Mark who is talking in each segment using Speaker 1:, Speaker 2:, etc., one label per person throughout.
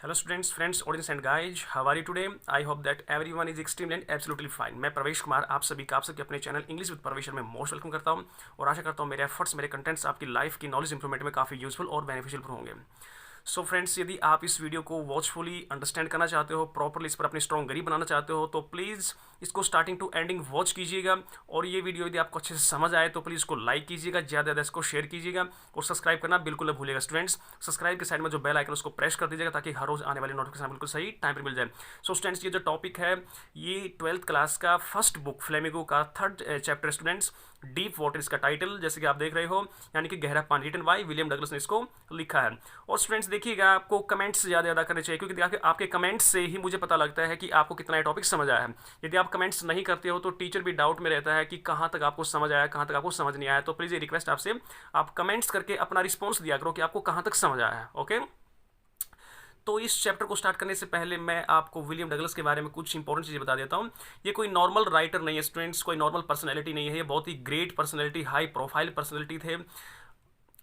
Speaker 1: Hello students, friends, audience and guys, how are you today? I hope that everyone is extremely and absolutely fine. मैं प्रवेश कुमार आप सभी का आप सबके अपने चैनल इंग्लिश विद प्रवेश में मोस्ट वेलकम करता हूं और आशा करता हूं मेरे एफर्ट्स मेरे कंटेंट्स आपकी लाइफ की नॉलेज इंप्रूवमेंट में काफ़ी यूजफुल और बेनिफिशियल होंगे। सो फ्रेंड्स, यदि आप इस वीडियो को वॉचफुली अंडरस्टैंड करना चाहते हो, प्रॉपरली इस पर अपनी स्ट्रॉन्ग गरी बनाना चाहते हो, तो प्लीज़ इसको स्टार्टिंग टू एंडिंग वॉच कीजिएगा। और ये वीडियो यदि आपको अच्छे से समझ आए तो प्लीज़ इसको लाइक कीजिएगा, ज़्यादा इसको शेयर कीजिएगा और सब्सक्राइब करना बिल्कुल न भूलिएगा। स्टूडेंट्स, सब्सक्राइब के साइड में जो बेल आइकन उसको प्रेस कर दीजिएगा ताकि हर रोज़ आने वाली नोटिफिकेशन बिल्कुल सही टाइम पर मिल जाए। सो स्टूडेंट्स, ये जो टॉपिक है ये 12th क्लास का फर्स्ट बुक फ्लेमिंगो का 3rd chapter students, deep water इसका टाइटल जैसे कि आप देख रहे हो, यानी कि गहरा पानी, रिटन बाय विलियम डगलस ने इसको लिखा है। और स्टूडेंट्स देखिएगा, आपको कमेंट्स ज़्यादा करने चाहिए क्योंकि आपके कमेंट्स से ही मुझे पता लगता है कि आपको कितना ये टॉपिक समझ आया है। यदि आप कमेंट्स नहीं करते हो तो टीचर भी डाउट में रहता है कि कहाँ तक आपको समझ आया, कहाँ तक आपको समझ नहीं आया। तो प्लीज़ ये रिक्वेस्ट आपसे, आप कमेंट्स करके अपना रिस्पॉन्स दिया करो कि आपको कहाँ तक समझ आया है। ओके, तो इस चैप्टर को स्टार्ट करने से पहले मैं आपको विलियम डगलस के बारे में कुछ इंपॉर्टेंट चीज़ें बता देता हूँ। ये कोई नॉर्मल राइटर नहीं है स्टूडेंट्स, कोई नॉर्मल पर्सनैलिटी नहीं है, ये बहुत ही great personality, high profile personality थे।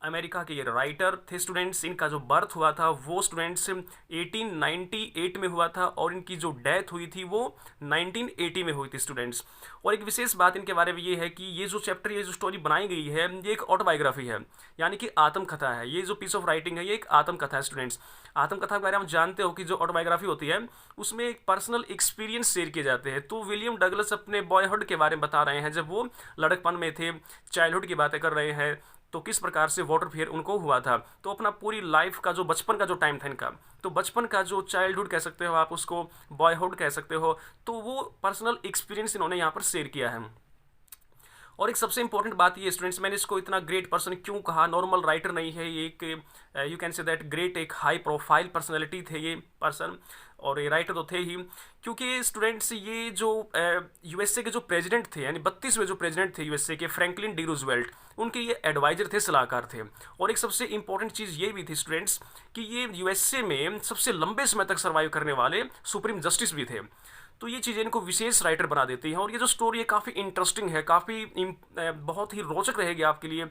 Speaker 1: अमेरिका के ये राइटर थे स्टूडेंट्स। इनका जो बर्थ हुआ था वो स्टूडेंट्स 1898 में हुआ था और इनकी जो डेथ हुई थी वो 1980 में हुई थी स्टूडेंट्स। और एक विशेष बात इनके बारे में ये है कि ये जो चैप्टर, ये जो स्टोरी बनाई गई है, ये एक ऑटोबायोग्राफी है, यानी कि आत्मकथा है। ये जो पीस ऑफ राइटिंग है ये एक आत्मकथा है स्टूडेंट्स। आत्मकथा के बारे में हम जानते हो कि जो ऑटोबायोग्राफी होती है उसमें एक पर्सनल एक्सपीरियंस शेयर किए जाते हैं। तो विलियम डगलस अपने बॉयहुड के बारे में बता रहे हैं, जब वो लड़कपन में थे, चाइल्डहुड की बातें कर रहे हैं, तो किस प्रकार से वाटर फेयर उनको हुआ था। तो अपना पूरी लाइफ का जो बचपन का जो टाइम था इनका, तो बचपन का जो चाइल्डहुड कह सकते हो आप, उसको बॉयहुड कह सकते हो, तो वो पर्सनल एक्सपीरियंस इन्होंने यहाँ पर शेयर किया है। और एक सबसे इंपॉर्टेंट बात ये स्टूडेंट्स, मैंने इसको इतना ग्रेट पर्सन क्यों कहा, नॉर्मल राइटर नहीं है ये, एक you can say that great, एक हाई प्रोफाइल पर्सनैलिटी थे ये पर्सन, और ये राइटर तो थे ही क्योंकि स्टूडेंट्स ये जो यूएसए के जो प्रेसिडेंट थे, यानी 32वें जो प्रेसिडेंट थे यूएसए के, फ्रैंकलिन डी रूजवेल्ट, उनके ये एडवाइजर थे, सलाहकार थे। और एक सबसे इंपॉर्टेंट चीज़ ये भी थी स्टूडेंट्स कि ये यूएसए में सबसे लंबे समय तक सर्वाइव करने वाले सुप्रीम जस्टिस भी थे। तो ये चीज़ें इनको विशेष राइटर बना देती हैं। और ये जो स्टोरी है काफ़ी इंटरेस्टिंग है, काफ़ी बहुत ही रोचक रहेगी आपके लिए।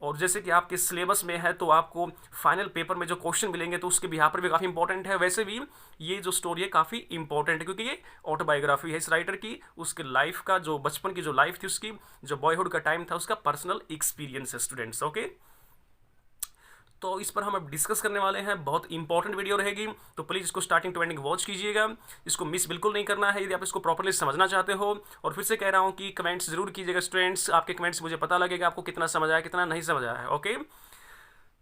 Speaker 1: और जैसे कि आपके सिलेबस में है तो आपको फाइनल पेपर में जो क्वेश्चन मिलेंगे तो उसके बिहार पर भी काफ़ी इंपॉर्टेंट है। वैसे भी ये जो स्टोरी है काफ़ी इंपॉर्टेंट है क्योंकि ये ऑटोबायोग्राफी है इस राइटर की, उसके लाइफ का, जो बचपन की जो लाइफ थी उसकी, जो बॉयहुड का टाइम था उसका पर्सनल एक्सपीरियंस है स्टूडेंट्स। ओके, तो इस पर हम अब डिस्कस करने वाले हैं, बहुत इंपॉर्टेंट वीडियो रहेगी, तो प्लीज़ इसको स्टार्टिंग टू एंडिंग वॉच कीजिएगा, इसको मिस बिल्कुल नहीं करना है यदि आप इसको प्रॉपर्ली समझना चाहते हो। और फिर से कह रहा हूँ कि कमेंट्स जरूर कीजिएगा स्टूडेंट्स, आपके कमेंट्स मुझे पता लगेगा आपको कितना समझ आया कितना नहीं समझ आया है। ओके,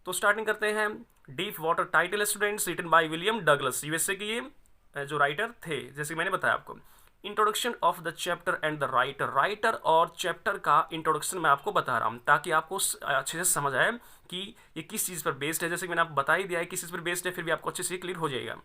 Speaker 1: तो स्टार्टिंग करते हैं। डीप वाटर टाइटल है students, written by William Douglas, USA के ये जो राइटर थे, जैसे मैंने बताया आपको। Introduction of the chapter and the writer, writer और चैप्टर का इंट्रोडक्शन मैं आपको बता रहा हूँ ताकि आपको अच्छे से समझ आए कि ये किस चीज़ पर बेस्ड है। जैसे कि मैंने आपको बता ही दिया है किस चीज़ पर बेस्ड है, फिर भी आपको अच्छे से क्लियर हो जाएगा।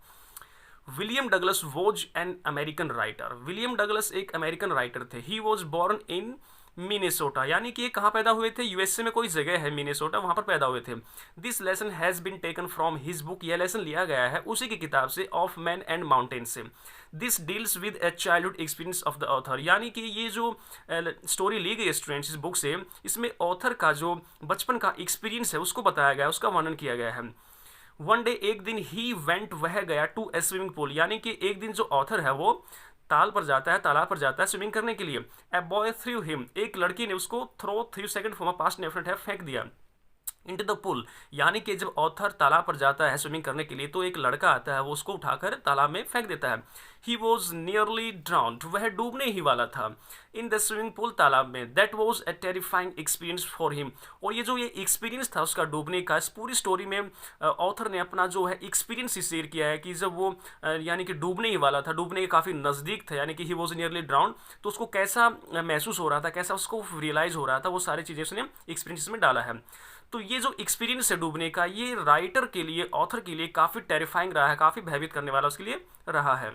Speaker 1: William Douglas was an American writer, William Douglas एक अमेरिकन राइटर थे। He was born in Minnesota, यानी कि ये कहाँ पैदा हुए थे, यूएसए में कोई जगह है मिनेसोटा, वहाँ पर पैदा हुए थे। This lesson has been taken from his book, यह लेसन लिया गया है उसी की किताब से, ऑफ मैन एंड माउंटेन से। This deals with A childhood experience of the author, यानी कि ये जो स्टोरी ली गई स्टूडेंट्स इस बुक से, इसमें ऑथर का जो बचपन का एक्सपीरियंस है उसको बताया गया है, उसका वर्णन किया गया है। वन डे, एक दिन, ही वेंट, वह गया, टू ए स्विमिंग पूल, यानी कि एक दिन जो ऑथर है वो ताल पर जाता है, तालाब पर जाता है स्विमिंग करने के लिए। ए बॉय थ्रू हिम, एक लड़की ने उसको throw, through second form of past definite है, फेंक दिया। इनटू द पुल, यानी कि जब ऑथर तालाब पर जाता है स्विमिंग करने के लिए तो एक लड़का आता है, वो उसको उठाकर तालाब में फेंक देता है। ही वॉज नियरली ड्राउन्ड, वह डूबने ही वाला था। इन द स्विमिंग पूल, तालाब में। That was a terrifying experience for him, और ये जो ये एक्सपीरियंस था उसका डूबने का, इस पूरी स्टोरी में ऑथर ने अपना जो है एक्सपीरियंस ही शेयर किया है कि जब वो यानी कि डूबने ही वाला था, डूबने के काफ़ी नज़दीक था, यानी कि ही वॉज नियरली ड्राउन्ड, तो उसको कैसा महसूस हो रहा था, कैसा उसको रियलाइज़ हो रहा था, वो सारी चीज़ें उसने एक्सपीरियंस में डाला है। तो ये जो एक्सपीरियंस है डूबने का, ये राइटर के लिए, ऑथर के लिए काफ़ी टेरिफाइंग रहा है, काफ़ी भयभीत करने वाला उसके लिए रहा है।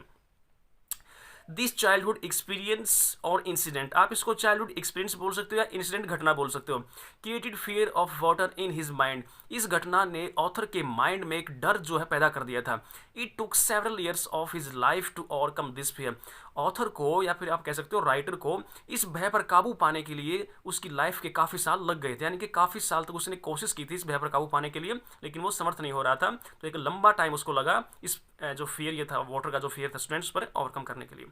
Speaker 1: दिस चाइल्डहुड एक्सपीरियंस और इंसिडेंट, आप इसको चाइल्डहुड एक्सपीरियंस बोल सकते हो या इंसिडेंट, घटना बोल सकते हो। Created fear of water in his mind, इस घटना ने ऑथर के माइंड में एक डर जो है पैदा कर दिया था। It took several years of his life to overcome this fear, author को या फिर आप कह सकते हो राइटर को इस भय पर काबू पाने के लिए उसकी लाइफ के काफ़ी साल लग गए थे, यानी कि काफ़ी साल तक उसने कोशिश की थी इस भय पर काबू पाने के लिए, लेकिन वो समर्थ नहीं हो रहा था। तो एक लंबा टाइम उसको लगा इस जो फियर ये था, वाटर का जो फियर था स्टूडेंट्स पर ओवरकम करने के लिए।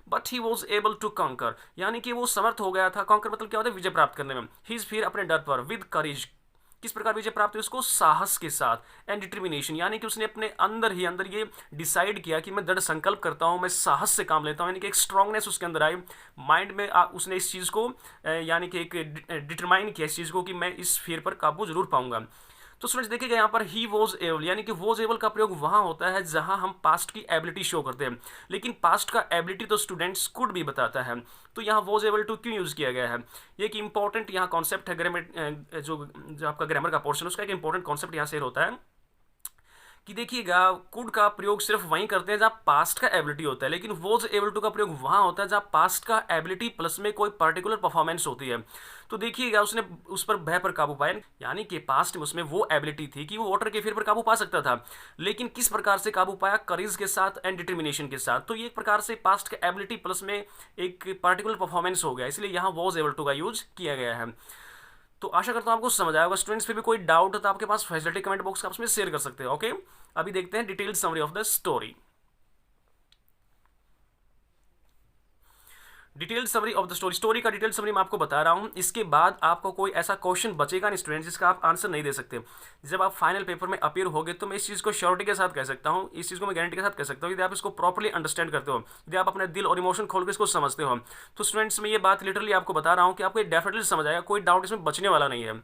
Speaker 1: But he was able to conquer, यानी कि वो समर्थ हो गया था। कॉन्कर मतलब क्या होता है, विजय प्राप्त करने में। हीज फियर, अपने डर पर, विद करेज, किस प्रकार विजय प्राप्त हुई उसको, साहस के साथ। एंड डिटर्मिनेशन, यानी कि उसने अपने अंदर ही अंदर ये डिसाइड किया कि मैं दृढ़ संकल्प करता हूँ, मैं साहस से काम लेता हूँ, यानी कि एक स्ट्रांगनेस उसके अंदर आई माइंड में। उसने इस चीज़ को यानी कि एक डिटरमाइन किया इस चीज़ को कि मैं इस फियर पर काबू जरूर पाऊंगा। तो स्टूडेंट्स देखिएगा यहाँ पर ही वॉज एबल, यानी कि वॉज एबल का प्रयोग वहाँ होता है जहाँ हम पास्ट की एबिलिटी शो करते हैं, लेकिन पास्ट का एबिलिटी तो स्टूडेंट्स कुड भी बताता है। तो यहाँ वॉज एबल टू क्यों यूज़ किया गया है, ये एक इंपॉर्टेंट यहाँ कॉन्सेप्ट है। ग्रामर जो आपका ग्रामर का पोर्शन, उसका एक इंपॉर्टेंट कॉन्सेप्ट यहाँ शेयर होता है कि देखिएगा कुड का प्रयोग सिर्फ वहीं करते हैं जहाँ पास्ट का एबिलिटी होता है, लेकिन वॉज एबल टू का प्रयोग वहाँ होता है जहाँ पास्ट का एबिलिटी प्लस में कोई पर्टिकुलर परफॉर्मेंस होती है। तो देखिएगा उसने उस पर भय पर काबू पाया, यानी कि पास्ट में उसमें वो एबिलिटी थी कि वो वाटर के फिर पर काबू पा सकता था, लेकिन किस प्रकार से काबू पाया, करेज के साथ एंड डिटर्मिनेशन के साथ। तो ये एक प्रकार से पास्ट का एबिलिटी प्लस में एक पर्टिकुलर परफॉर्मेंस हो गया, इसलिए यहाँ वॉज एबल टू का यूज किया गया है। तो आशा करता हूँ आपको समझ आया होगा स्टूडेंट्स। फिर भी कोई डाउट है तो आपके पास फैसिलिटी कमेंट बॉक्स का उसमें शेयर कर सकते हैं। ओके, अभी देखते हैं detailed summary of the story. Detailed summary of the story, story का डिटेल्ड समरी मैं आपको बता रहा हूं। इसके बाद आपको कोई ऐसा क्वेश्चन बचेगा नहीं स्टूडेंट जिसका आप आंसर नहीं दे सकते। जब आप फाइनल पेपर में अपीयर होगे तो मैं इस चीज़ को श्योरिटी के साथ कह सकता हूं, इस चीज़ को मैं गारंटी के साथ कह सकता हूं, यदि आप इसको प्रॉपर्ली अंडरस्टैंड करते हो, यदि आप अपने दिल और इमोशन खोल कर इसको समझते हो, तो स्टूडेंट्स मैं ये बात लिटरली आपको बता रहा हूँ कि आपको डेफिनेटली समझ आएगा, कोई डाउट इसमें बचने वाला नहीं है।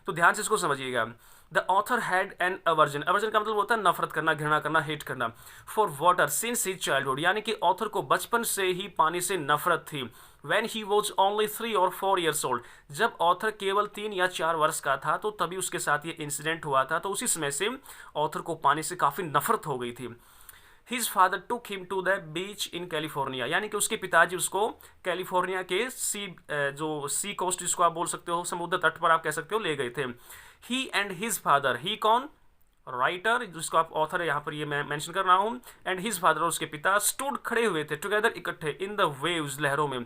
Speaker 1: तो ध्यान से इसको समझिएगा। The author had an aversion, aversion का मतलब होता है नफरत करना, घृणा करना, हेट करना, for water since his childhood, यानी कि ऑथर को बचपन से ही पानी से नफरत थी। व्हेन ही वॉज ओनली 3 और 4 ईयर्स ओल्ड, जब ऑथर केवल 3 या 4 वर्ष का था तो तभी उसके साथ ये इंसिडेंट हुआ था। तो उसी समय से ऑथर को पानी से काफ़ी नफरत हो गई थी। His father took him to the beach in California, यानी कि उसके पिताजी उसको कैलिफोर्निया के जो सी कोस्ट जिसको आप बोल सकते हो, समुद्र तट पर आप कह सकते हो, ले गए थे। ही एंड हिज फादर, ही कौन, राइटर जिसको आप ऑथर है यहाँ पर ये मैं मेंशन कर रहा हूँ, एंड हिज फादर और उसके पिता स्टूड खड़े हुए थे टुगेदर इकट्ठे इन द वेव्स, लहरों में।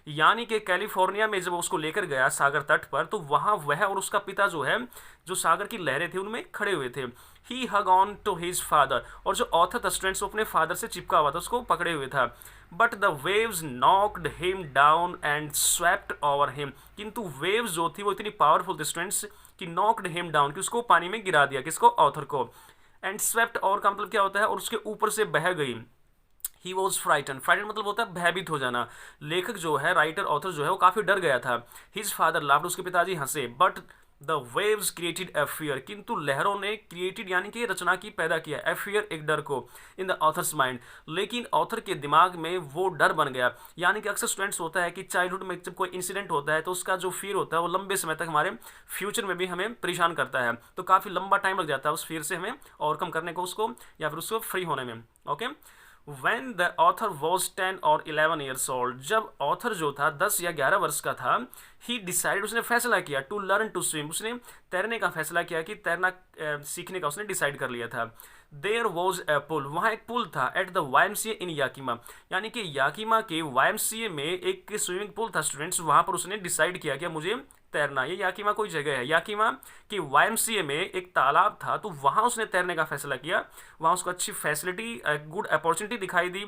Speaker 1: यानी कि कैलिफोर्निया में जब उसको लेकर गया सागर तट पर तो वहाँ वह और उसका पिता जो है, जो सागर की लहरें थी उनमें खड़े हुए थे। ही हग ऑन टू हिज फादर, और जो ऑथर था स्टूडेंट्स वो अपने फादर से चिपका हुआ था, उसको पकड़े हुए था। But the waves knocked him down and swept over him, किंतु वेव्स जो थी वो इतनी पावरफुल थी स्टूडेंट्स कि नॉक्ड हिम डाउन, कि उसको पानी में गिरा दिया, किसको, ऑथर को। एंड स्वेप्ट ओवर का मतलब क्या होता है, और उसके ऊपर से बह गई। ही वॉज फ्राइटन, फ्राइटन मतलब होता है भयभीत हो जाना। लेखक जो है, राइटर ऑथर जो है, वो काफी डर गया था। हिज फादर लाफ्ड, उसके पिताजी हंसे। But the waves created a fear, किंतु लहरों ने क्रिएटेड यानी कि रचना की, पैदा किया, ए फियर एक डर को, इन द ऑथर्स माइंड, लेकिन ऑथर के दिमाग में वो डर बन गया। यानी कि अक्सर स्टूडेंट्स होता है कि चाइल्डहुड में जब कोई इंसिडेंट होता है तो उसका जो फियर होता है वो लंबे समय तक हमारे फ्यूचर में भी हमें परेशान करता है। तो काफ़ी लंबा टाइम लग जाता है उस फियर से हमें ओवरकम करने को, उसको या फिर उसको फ्री होने में। Okay, When the author was 10 और 11 years old, जब ऑथर जो था 10 या 11 वर्ष का था, he decided, उसने फैसला किया, to learn to swim, उसने तैरने का फैसला किया, कि तैरना सीखने का उसने डिसाइड कर लिया था। There was a pool, वहाँ एक पुल था, at the YMCA in याकीमा, यानी कि याकीमा के YMCA में एक स्विमिंग पूल था स्टूडेंट्स, वहाँ पर उसने डिसाइड किया कि मुझे तैरना। ये याकीमा कोई जगह है, याकीमा कि YMCA में एक तालाब था, तो वहाँ उसने तैरने का फैसला किया। वहाँ उसको अच्छी फैसिलिटी, गुड अपॉर्चुनिटी दिखाई दी,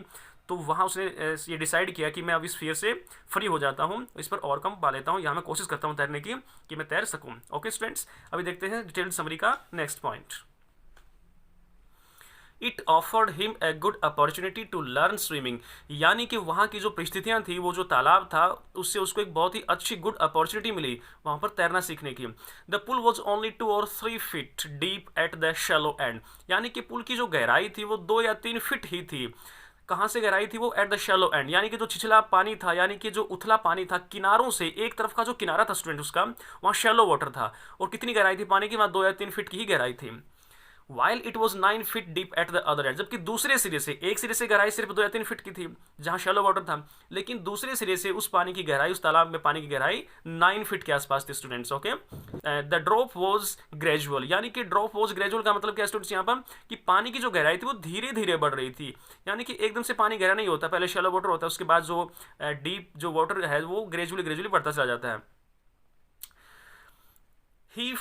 Speaker 1: तो वहाँ उसने ये डिसाइड किया कि मैं अब इस फियर से फ्री हो जाता हूँ, इस पर ओवरकम पा लेता हूँ, यहाँ मैं कोशिश करता हूँ तैरने की कि मैं तैर सकूँ। ओके स्टूडेंट्स, अभी देखते हैं डिटेल्ड समरी का next point. It offered him a good opportunity to learn swimming, यानी कि वहाँ की जो परिस्थितियाँ थी, वो जो तालाब था, उससे उसको एक बहुत ही अच्छी गुड अपॉर्चुनिटी मिली वहाँ पर तैरना सीखने की। द पुल वॉज ओनली 2 और 3 feet deep at the shallow and, यानी कि पुल की जो गहराई थी वो 2 या 3 फीट ही थी। कहाँ से गहराई थी वो, एट द शैलो एंड, यानी कि जो छिछला पानी था, यानी कि जो उथला पानी था, किनारों से एक तरफ का जो किनारा था स्टूडेंट उसका, वहाँ शैलो वाटर था। और कितनी गहराई थी पानी की, वहाँ 2 या 3 फीट की ही गहराई थी। While it was 9 feet deep at the other and, जबकि दूसरे सिरे से, एक सिरे से गहराई सिर्फ 2 या 3 फीट की थी जहां शैलो वाटर था, लेकिन दूसरे सिरे से उस पानी की गहराई, उस तालाब में पानी की गहराई 9 फीट के आसपास थी students. Okay, the drop was gradual, यानी कि ड्रॉप वॉज ग्रेजुअल का मतलब क्या स्टूडेंट्स, यहाँ पर कि पानी की जो गहराई थी वो धीरे धीरे बढ़ रही थी, यानी कि एकदम से पानी गहरा नहीं होता, पहले शैलो वाटर होता है, उसके बाद जो डीप जो वाटर है वो ग्रेजुअली ग्रेजुअली बढ़ता चला जाता है। ही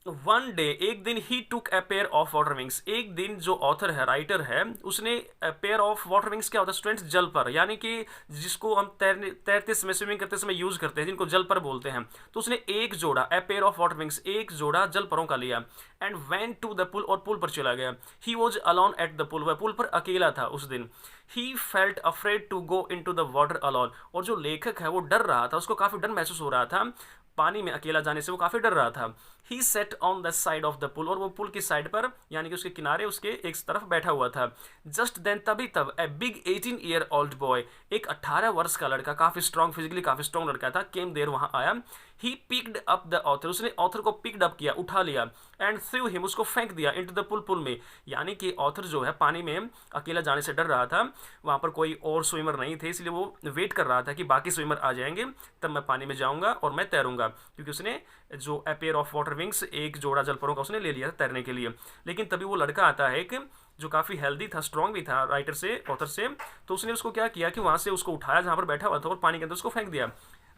Speaker 1: वन डे, एक दिन he took a pair of water wings, एक दिन जो ऑथर है, राइटर है, उसने पेयर ऑफ वाटर विंग्स क्या होता है स्टूडेंट्स, जल पर, यानी कि जिसको हम तैरते समय, स्विमिंग करते समय यूज करते हैं, जिनको जल पर बोलते हैं। तो उसने एक जोड़ा, a pair of water wings, एक जोड़ा जल परों का लिया, and went to the pool, और पुल पर चला गया। He was alone at the pool, वह पुल पर अकेला था उस दिन। He felt afraid to go into the water alone, और जो लेखक है वो डर रहा था, उसको काफी डर महसूस हो रहा था, पानी में अकेला जाने से वो काफी डर रहा था। He sat on the side of the pool, और वो पुल की साइड पर, यानी कि उसके किनारे, उसके एक तरफ बैठा हुआ था। जस्ट देन, तभी तब, a big 18 year old boy, एक 18 वर्ष का लड़का, काफी स्ट्रॉन्ग, फिजिकली काफी स्ट्रॉन्ग लड़का था, केम देर, वहां आया। ही पिक्ड अप द ऑथर, उसने ऑथर को पिक्ड अप किया, उठा लिया, एंड थ्रू हिम, उसको फेंक दिया, इनटू द पुल, पुल में। यानी कि ऑथर जो है पानी में अकेला जाने से डर रहा था, वहां पर कोई और स्विमर नहीं थे, इसलिए वो वेट कर रहा था कि बाकी स्विमर आ जाएंगे तब मैं पानी में जाऊंगा और मैं तैरूंगा, क्योंकि उसने जो अ पेयर ऑफ वाटर विंग्स, एक जोड़ा जलपरों का उसने ले लिया था तैरने के लिए। लेकिन तभी वो लड़का आता है एक, जो काफ़ी हेल्दी था, स्ट्रॉन्ग भी था, राइटर से, ऑथर से। तो उसने उसको क्या किया कि वहां से उसको उठाया जहां पर बैठा हुआ था और पानी के अंदर उसको फेंक दिया।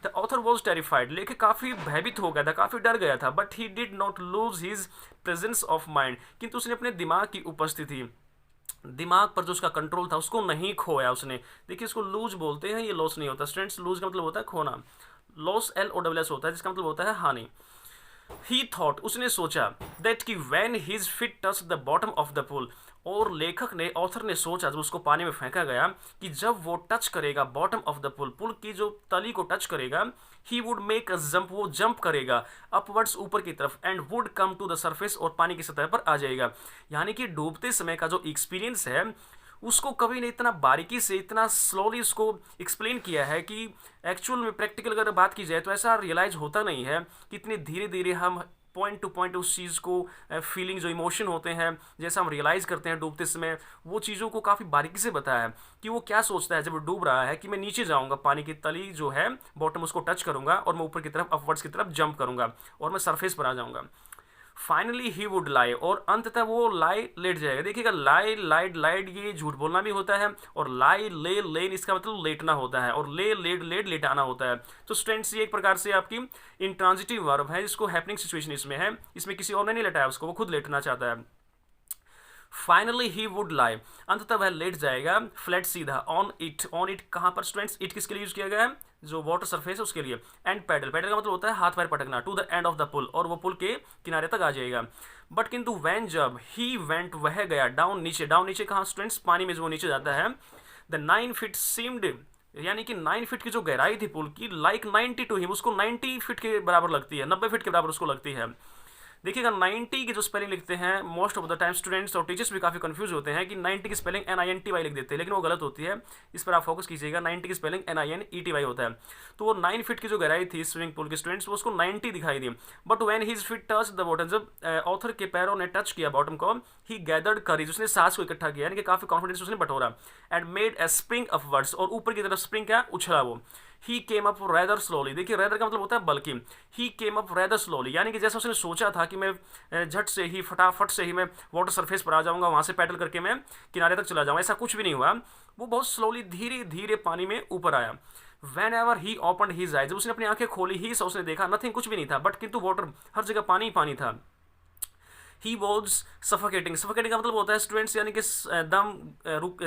Speaker 1: द ऑथर वॉज टेरिफाइड, लेकिन काफ़ी भयभीत हो गया था, काफ़ी डर गया था, but he did not lose his presence of mind, किंतु उसने अपने दिमाग की उपस्थिति, दिमाग पर जो उसका कंट्रोल था उसको नहीं खोया उसने। देखिए, इसको लूज बोलते हैं, ये लॉस नहीं होता स्टूडेंट्स, लूज का मतलब होता है खोना, लॉस LOSS होता है, जिसका मतलब होता है हानि। ही थॉट, उसने सोचा, दैट कि when his feet touch the bottom of the pool, और लेखक ने, ऑथर ने सोचा, जब उसको पानी में फेंका गया, कि जब वो टच करेगा bottom of the pool, pool की जो तली को टच करेगा, he would make a jump, वो जंप करेगा अपवर्ड्स, ऊपर की तरफ, and would come to the surface, और पानी की सतह पर आ जाएगा। यानी कि डूबते समय का जो एक्सपीरियंस है, उसको कभी ने इतना बारीकी से, इतना स्लोली उसको एक्सप्लेन किया है कि एक्चुअल में प्रैक्टिकल अगर बात की जाए तो ऐसा रियलाइज होता नहीं है कि इतनी धीरे धीरे हम पॉइंट टू पॉइंट उस चीज़ को, फीलिंग, जो इमोशन होते हैं, जैसा हम रियलाइज़ करते हैं डूबते समय, वो चीज़ों को काफ़ी बारीकी से बताया है कि वो क्या सोचता है जब वो डूब रहा है, कि मैं नीचे जाऊंगा, पानी की तली जो है, बॉटम, उसको टच करूंगा, और मैं ऊपर की तरफ, अपवर्ड्स की तरफ जंप करूंगा, और मैं सरफेस पर आ जाऊंगा। फाइनली ही वुड लाई, और अंततः वो लाई, लेट जाएगा। देखिएगा, लाई, लाइड, लाइड, ये झूठ बोलना भी होता है, और लाई, ले, लेन, इसका मतलब लेटना होता है, और ले, लेट, लेट, लेटाना होता है। तो स्टूडेंट्स, ये एक प्रकार से आपकी इंट्रांजिटिव वर्ब है, जिसको हैपनिंग सिचुएशन इसमें है, इसमें किसी और ने नहीं लेटाया उसको, वो खुद लेटना चाहता है। फाइनली ही वुड लाई, अंततः वह लेट जाएगा, फ्लैट, सीधा, ऑन इट, ऑन इट कहाँ पर स्टूडेंट्स, इट किसके लिए यूज किया गया है, जो वाटर सरफेस है उसके लिए, एंड पैडल, पैडल का मतलब होता है हाथ पैर पटकना, to the end of the pool, और वो पुल के किनारे तक आ जाएगा। बट किंतु वैन, जब, ही वेंट, वह गया, डाउन, नीचे, डाउन नीचे कहाँ स्टूडेंट्स, पानी में जो नीचे जाता है, द 9 फीट सीम्ड, यानी कि 9 फीट की जो गहराई थी पुल की, लाइक 90 टू हिम, उसको 90 फीट के बराबर लगती है, 90 फीट के बराबर उसको लगती है। देखिएगा, 90 की जो स्पेलिंग लिखते हैं, most of the time students और टीचर्स भी काफ़ी कंफ्यूज होते हैं कि 90 की स्पेलिंग NINTY लिख देते हैं, लेकिन वो गलत होती है, इस पर आप फोकस कीजिएगा। 90 की स्पेलिंग NINETY होता है। तो वो 9 फीट की जो गहराई थी स्विमिंग पूल के स्टूडेंट्स, वो उसको 90 दिखाई दी। But when his feet touch the bottom, जब ऑथर के पैरों ने टच किया बॉटम को, ही गैदर्ड करेज, उसने सांस को इकट्ठा किया, यानी कि काफ़ी कॉन्फिडेंस उसने बटोरा, and made a spring upwards, और ऊपर की तरफ स्प्रिंग क्या, उछला वो। ही केम अप रैदर स्लोली, देखिए रैदर का मतलब होता है बल्कि, ही केम अप रैदर स्लोली, यानी कि जैसा उसने सोचा था कि मैं झट से ही, फटाफट से ही मैं वाटर सरफेस पर आ जाऊंगा, वहां से पैडल करके मैं किनारे तक चला जाऊंगा, ऐसा कुछ भी नहीं हुआ। वो बहुत स्लोली, धीरे धीरे पानी में ऊपर आया। Whenever he open his eyes, जब उसने अपनी आंखें खोली, ही उसने देखा, नथिंग, कुछ भी नहीं था, बट किंतु वाटर, हर जगह पानी ही पानी था। ही वॉज सफोकेटिंग, सफोकेटिंग का मतलब होता है स्टूडेंट्स, यानी कि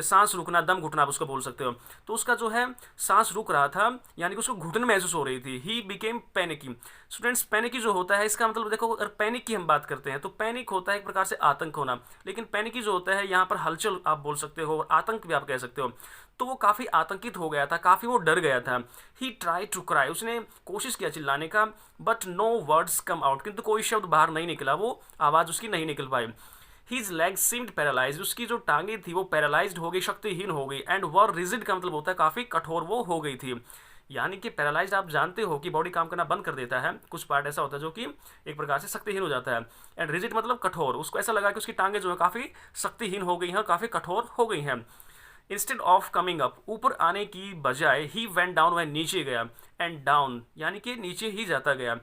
Speaker 1: सांस रुकना, दम घुटना, आप उसको बोल सकते हो। तो उसका जो है सांस रुक रहा था, यानी कि उसको घुटन महसूस हो रही थी। He became panicky, students panicky जो होता है, इसका मतलब देखो, अगर पैनिक की हम बात करते हैं तो पैनिक होता है एक प्रकार से आतंक होना, लेकिन पैनिकी जो होता है यहाँ पर हलचल आप बोल सकते हो, आतंक भी आप कह सकते हो। तो वो काफ़ी आतंकित हो गया था, काफ़ी वो डर गया था। ही ट्राई टू क्राई, उसने कोशिश किया चिल्लाने का, but no words come out, किंतु कोई शब्द बाहर नहीं निकला, वो आवाज़ उसकी नहीं निकल पाई। हीज लेग्स सीम्ड पैरालाइज, उसकी जो टांगे थी वो पैरालाइज्ड हो गई, शक्तिहीन हो गई, एंड वर रिजिड का मतलब होता है काफ़ी कठोर वो हो गई थी। यानी कि पैरालाइज्ड आप जानते हो कि बॉडी काम करना बंद कर देता है, कुछ पार्ट ऐसा होता है जो कि एक प्रकार से शक्तिहीन हो जाता है, एंड रिजिड मतलब कठोर, उसको ऐसा लगा कि उसकी टांगे जो है काफ़ी शक्तिहीन हो गई हैं, काफ़ी कठोर हो गई हैं। इंस्टेड ऑफ कमिंग अप, ऊपर आने की बजाय, ही वेंट डाउन, वह नीचे गया, एंड डाउन यानी कि नीचे ही जाता गया।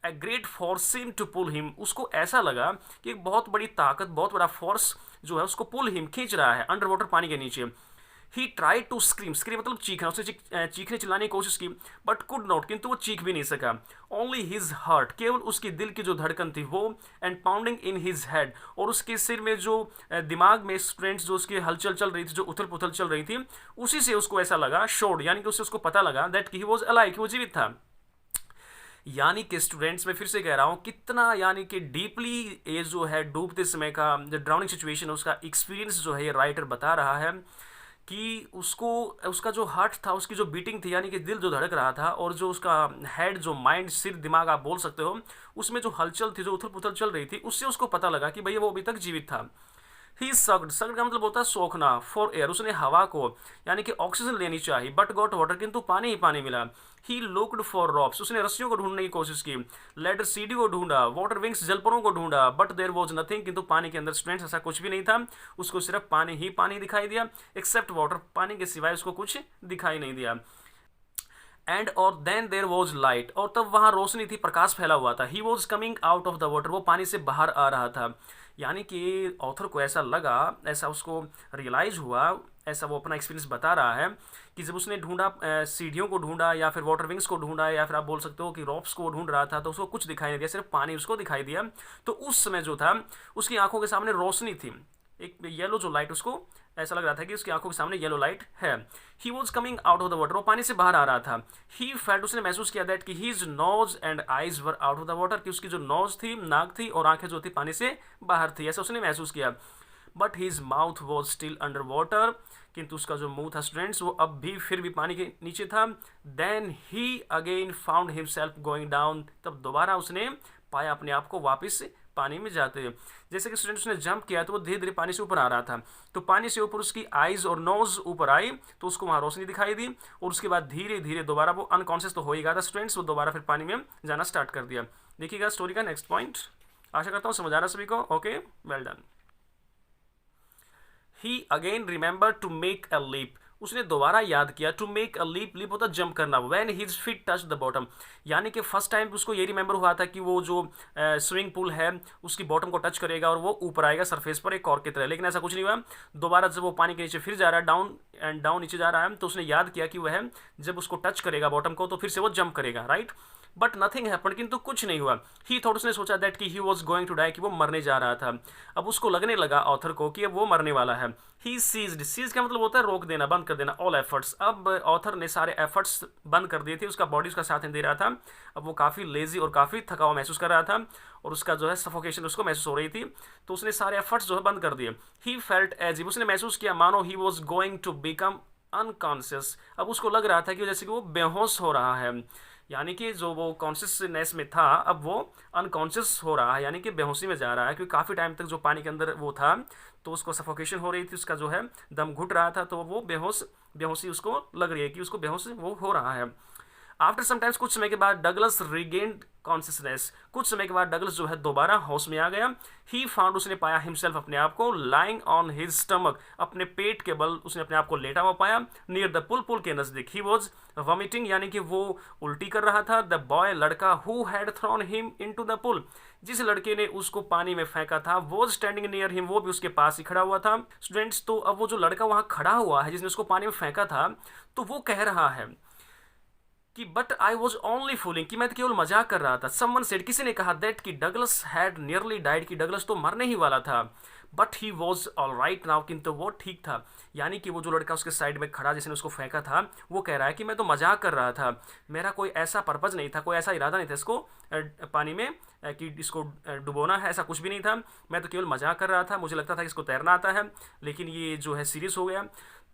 Speaker 1: A great force seem to pull him, उसको ऐसा लगा कि एक बहुत बड़ी ताकत, बहुत बड़ा फोर्स जो है उसको पुल हिम, खींच रहा है, अंडर वाटर, पानी के नीचे। ही ट्राई टू स्क्रीम, स्क्रीम मतलब चीखना, उसने चीखने चिल्लाने की कोशिश की, बट कुड नॉट, किंतु वो चीख भी नहीं सका। ओनली हिज हार्ट, केवल उसकी दिल की जो धड़कन थी वो, and pounding in his head, और उसके सिर में जो दिमाग में स्टूडेंट्स जो उसकी हलचल चल रही थी, जो उथल पुथल चल रही थी, उसी से उसको ऐसा लगा, शोड यानी कि उससे उसको पता लगा दैट ही वॉज अलाइव, कि वो जीवित था। यानी कि स्टूडेंट्स, मैं फिर से कह रहा हूँ कितना यानी कि डीपली ये जो है डूबते समय का जो ड्राउनिंग सिचुएशन है उसका एक्सपीरियंस जो है ये राइटर बता रहा है कि उसको उसका जो हार्ट था, उसकी जो बीटिंग थी यानी कि दिल जो धड़क रहा था, और जो उसका हेड जो माइंड सिर दिमाग आप बोल सकते हो, उसमें जो हलचल थी, जो उथल पुथल चल रही थी, उससे उसको पता लगा कि भैया वो अभी तक जीवित था। ही सक्ड, सक्ड का मतलब होता है सोखना, फॉर एयर, उसने हवा को यानी कि ऑक्सीजन लेनी चाहिए, बट गॉट वाटर, किंतु पानी ही पानी मिला। ही लुक्ड फॉर रॉप्स, उसने रस्सियों को ढूंढने की कोशिश की। लेडर सीडी को ढूंढा, वाटर विंग्स जलपरों को ढूंढा, बट देयर वॉज नथिंग, किंतु पानी के अंदर स्टूडेंट्स ऐसा कुछ भी नहीं था, उसको सिर्फ पानी ही पानी दिखाई दिया, एक्सेप्ट वाटर, पानी के सिवाय उसको कुछ दिखाई नहीं दिया। एंड और देन देर वॉज लाइट, और तब वहां रोशनी थी, प्रकाश फैला हुआ था। He was coming out of the water, वो पानी से बाहर आ रहा था। यानी कि ऑथर को ऐसा लगा, ऐसा उसको रियलाइज हुआ, ऐसा वो अपना एक्सपीरियंस बता रहा है कि जब उसने ढूंढा, सीढ़ियों को ढूंढा या फिर वाटर विंग्स को ढूंढा या फिर आप बोल सकते हो कि रॉप्स को ढूंढ रहा था, तो उसको कुछ दिखाई नहीं दिया, सिर्फ पानी उसको दिखाई दिया। तो उस समय जो था उसकी आंखों के सामने रोशनी थी, एक येलो जो लाइट, उसको ऐसा लग रहा था कि उसकी आंखों के सामने येलो लाइट है। He was coming out of the water, वो पानी से बाहर आ रहा था। ही फेल्ट, उसने महसूस किया दैट कि his nose and eyes were out of the water, कि उसकी जो नोज थी, नाक थी, और आंखें जो थी पानी से बाहर थी, ऐसा उसने महसूस किया। But his mouth was still under water, किंतु उसका जो मुंह था स्टूडेंट्स वो अब भी फिर भी पानी के नीचे था। Then he again found himself going down, तब दोबारा उसने पाया अपने आप को वापस पानी में जाते हुए। जैसे कि स्टूडेंट्स ने जंप किया तो वो धीरे धीरे पानी से ऊपर आ रहा था, तो पानी से ऊपर उसकी आईज और नोज ऊपर आई, तो उसको वहाँ रोशनी दिखाई दी, और उसके बाद धीरे धीरे दोबारा वो अनकॉन्शियस तो हो ही गया था स्टूडेंट्स, वो दोबारा फिर पानी में जाना स्टार्ट कर दिया। देखिएगा स्टोरी का नेक्स्ट पॉइंट, आशा करता हूँ समझ आ रहा सभी को। Okay, well done. He again remember to make a leap, उसने दोबारा याद किया, to make a leap, leap होता जंप करना, when his feet touch the bottom, यानी कि फर्स्ट टाइम उसको ये रिमेंबर हुआ था कि वो जो स्विमिंग पूल है उसकी बॉटम को टच करेगा और वो ऊपर आएगा सरफेस पर एक कॉर्क की तरह, लेकिन ऐसा कुछ नहीं हुआ। दोबारा जब वो पानी के नीचे फिर जा रहा है, डाउन एंड डाउन नीचे जा रहा है, तो उसने याद किया कि वह जब उसको टच करेगा बॉटम को तो फिर से वो जंप करेगा, राइट। बट नथिंग हैपन, किंतु कुछ नहीं हुआ। ही थॉट, उसने सोचा दैट कि he was going to die, कि वो मरने जा रहा था। अब उसको लगने लगा ऑथर को कि अब वो मरने वाला है। ही सीज्ड, सीज का मतलब होता है रोक देना, बंद कर देना, ऑल एफर्ट्स। अब ऑथर ने सारे एफर्ट्स बंद कर दिए थे, उसका बॉडी उसका साथ नहीं दे रहा था, अब वो काफ़ी लेजी और काफ़ी थका हुआ महसूस कर रहा था, और उसका जो है सफोकेशन उसको महसूस हो रही थी, तो उसने सारे एफर्ट्स जो है बंद कर दिए। ही फेल्ट एज इफ, उसने महसूस किया मानो he was going to become unconscious, अब उसको लग रहा था कि जैसे कि वो बेहोश हो रहा है, यानी कि जो वो कॉन्शियसनेस में था अब वो अनकॉन्शियस हो रहा है, यानी कि बेहोशी में जा रहा है, क्योंकि काफ़ी टाइम तक जो पानी के अंदर वो था तो उसको सफोकेशन हो रही थी, उसका जो है दम घुट रहा था, तो वो बेहोशी उसको लग रही है कि उसको बेहोश वो हो रहा है। आफ्टर समटाइम्स, कुछ समय के बाद, डगलस रिगेन्ड कॉन्शियसनेस, कुछ समय के बाद डगलस जो है दोबारा होश में आ गया। ही फाउंड, उसने पाया हिमसेल्फ, अपने आप को, लाइंग ऑन हिज स्टमक, अपने पेट के बल उसने अपने आप को लेटा हुआ पाया, नियर द पुल, पुल के नजदीक। ही वॉज वॉमिटिंग, यानी कि वो उल्टी कर रहा था। द बॉय, लड़का, who had thrown him into the pool, जिस लड़के ने उसको पानी में फेंका था, वॉज स्टैंडिंग नियर हिम, वो भी उसके पास ही खड़ा हुआ था। स्टूडेंट्स, तो अब वो जो लड़का वहां खड़ा हुआ है जिसने उसको पानी में फेंका था, तो वो कह रहा है कि but I was only fooling, कि मैं तो केवल मजाक कर रहा था। समवन सेड, किसी ने कहा, दैट कि डगलस हैड नियरली डाइड, कि डगलस तो मरने ही वाला था। But he was all right now, किंतु वो ठीक था। यानी कि वो जो लड़का उसके साइड में खड़ा जिसने उसको फेंका था, वो कह रहा है कि मैं तो मजाक कर रहा था, मेरा कोई ऐसा पर्पज़ नहीं था, कोई ऐसा इरादा नहीं था इसको पानी में कि इसको डुबोना है, ऐसा कुछ भी नहीं था, मैं तो केवल मजाक कर रहा था, मुझे लगता था कि इसको तैरना आता है, लेकिन ये जो है सीरियस हो गया।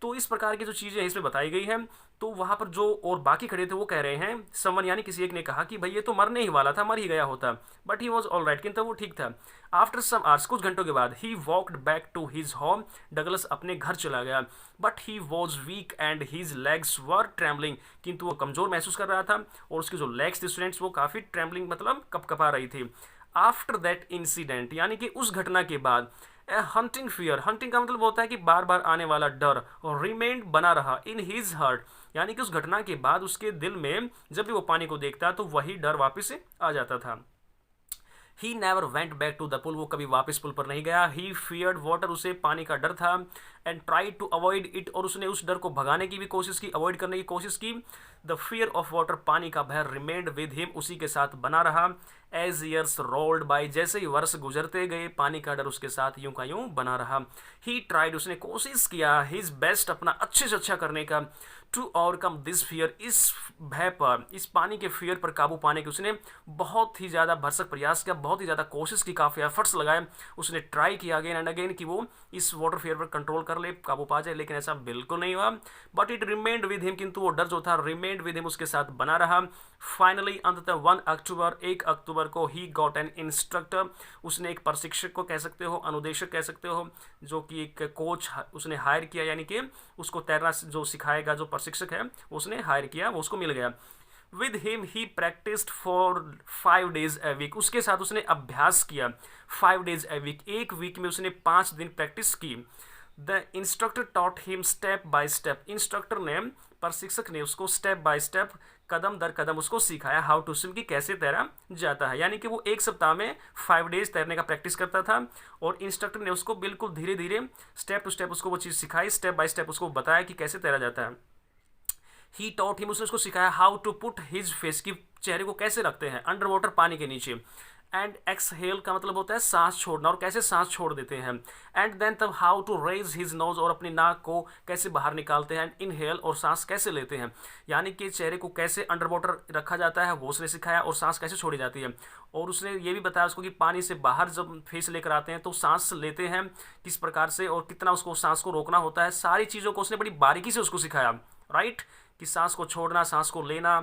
Speaker 1: तो इस प्रकार की जो चीज़ें इसमें बताई गई हैं, तो वहाँ पर जो और बाकी खड़े थे वो कह रहे हैं, समवन यानी किसी एक ने कहा कि भाई ये तो मरने ही वाला था, मर ही गया होता, but he was all right, किंतु वो ठीक था। आफ्टर सम आवर्स, कुछ घंटों के बाद, he walked back to his home, Douglas अपने घर चला गया। But he was weak and his legs were trembling, किंतु वो कमज़ोर महसूस कर रहा था, और उसके जो लेग्स थे स्टूडेंट्स वो काफ़ी ट्रैम्बलिंग मतलब कपकपा रही थी। आफ्टर दैट इंसिडेंट, यानी कि उस घटना के बाद, ए हंटिंग फियर, हंटिंग का मतलब होता है कि बार बार आने वाला डर, और रिमेंड बना रहा इन हिज हार्ट, यानी कि उस घटना के बाद उसके दिल में जब भी वो पानी को देखता तो वही डर वापस आ जाता था। He never went back to the pool, वो कभी वापस पुल पर नहीं गया। ही फियर्ड वाटर, उसे पानी का डर था। And try to avoid it, और उसने उस डर को भगाने की भी कोशिश की, अवॉइड करने की कोशिश की। द फियर ऑफ वाटर, पानी का भय, रिमेन्ड विद हिम, उसी के साथ बना रहा। एज ईयर्स रोल्ड बाई, जैसे ही वर्ष गुजरते गए पानी का डर उसके साथ यूं का यूं बना रहा। ही ट्राइड, उसने कोशिश किया, हिज बेस्ट, अपना अच्छे से अच्छा करने का, टू ओवरकम दिस फियर, इस भय पर, इस पानी के फियर पर काबू पाने की उसने बहुत ही ज़्यादा भरसक प्रयास किया, बहुत ही ज़्यादा कोशिश की, काफ़ी एफर्ट्स लगाए। उसने ट्राई किया अगेन एंड अगेन कि वो इस वाटर फियर पर कंट्रोल कर ले, काबू पा जाए, लेकिन ऐसा बिल्कुल नहीं हुआ। But it remained with him, किंतु वो डर जो था रिमेन्ड विद हिम, उसके साथ बना रहा। फाइनली अंततः 1 अक्टूबर, 1 अक्टूबर को ही गॉट एन इंस्ट्रक्टर, उसने एक प्रशिक्षक को कह सकते हो, अनुदेशक कह सकते हो, जो कि एक कोच उसने हायर किया, यानी कि उसको तैरना जो सिखाएगा, जो प्रशिक्षक है उसने हायर किया, वो उसको मिल गया। With him he practised for 5 days a week, उसके साथ उसने अभ्यास किया 5 days a week, एक वीक में उसने 5 दिन प्रैक्टिस की। The instructor taught him step by step, instructor ने, प्रशिक्षक ने उसको स्टेप बाय स्टेप, कदम दर कदम उसको सिखाया हाउ टू स्विम, की कैसे तैरा जाता है। यानी कि वो 1 सप्ताह में 5 days तैरने का प्रैक्टिस करता था, और इंस्ट्रक्टर ने उसको बिल्कुल धीरे धीरे स्टेप टू स्टेप उसको वो चीज़ सिखाई, स्टेप बाय स्टेप उसको बताया कि कैसे तैरा जाता है। ही टॉट हिम, उसने उसको सिखाया how to put his face, की चेहरे को कैसे रखते हैं अंडर वाटर, पानी के नीचे। एंड एक्सहेल का मतलब होता है सांस छोड़ना, और कैसे सांस छोड़ देते हैं। एंड देन तब how to raise his nose, और अपनी नाक को कैसे बाहर निकालते हैं। एंड इनहेल, और सांस कैसे लेते हैं, यानी कि चेहरे को कैसे अंडर वाटर रखा जाता है वो उसने सिखाया, और सांस कैसे छोड़ी जाती है। और उसने ये भी बताया उसको कि पानी से बाहर जब फेस लेकर आते हैं तो सांस लेते हैं किस प्रकार से, और कितना उसको सांस को रोकना होता है। सारी चीज़ों को उसने बड़ी बारीकी से उसको सिखाया, राइट, कि सांस को छोड़ना, सांस को लेना।